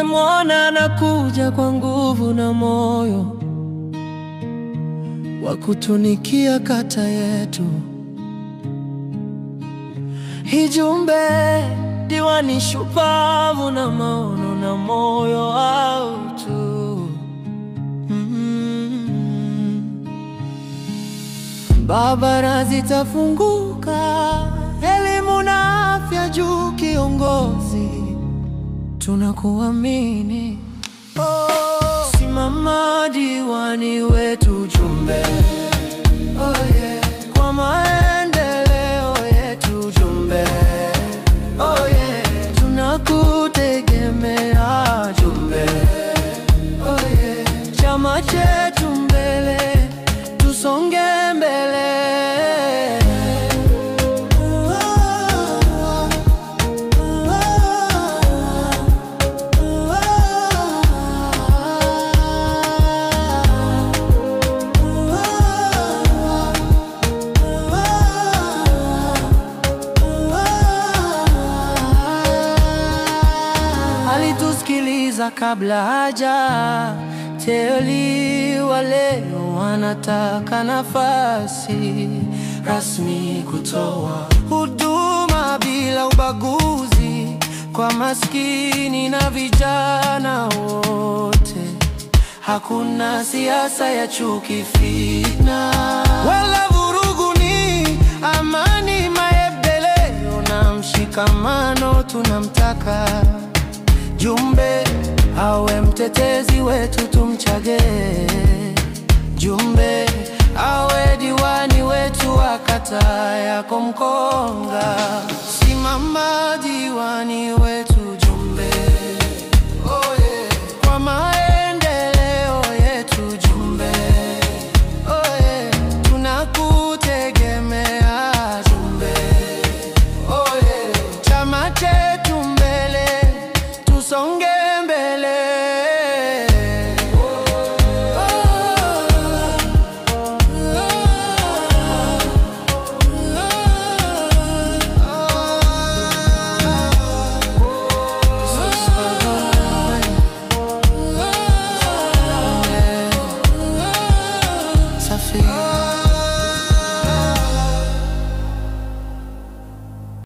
Tumemwona anakuja kwa nguvu na moyo wa kutunikia kata yetu. Hii Jumbe diwani shupavu na maono na moyo wa utu. Barabara zitafunguka, elimu na afya juu. Kiongozi, tunakuamini. Simama diwani wetu Jumbe, oh yeah. Kwa maendeleo yetu Jumbe, oh yeah. Tunakutegemea Jumbe, oh yeah. Chama chetu mbele, tusonge mbele. Alitusikiliza kabla haja teuliwa, leo wanataka nafasi rasmi kutoa huduma bila ubaguzi kwa maskini na vijana wote. Hakuna siasa ya chuki, fitna wala vurugu, ni amani, maendeleo na mshikamano tunamtaka. Jumbe awe mtetezi wetu, tumchage. Jumbe awe diwani wetu wa kata ya Komkonga. Simama diwani wetu.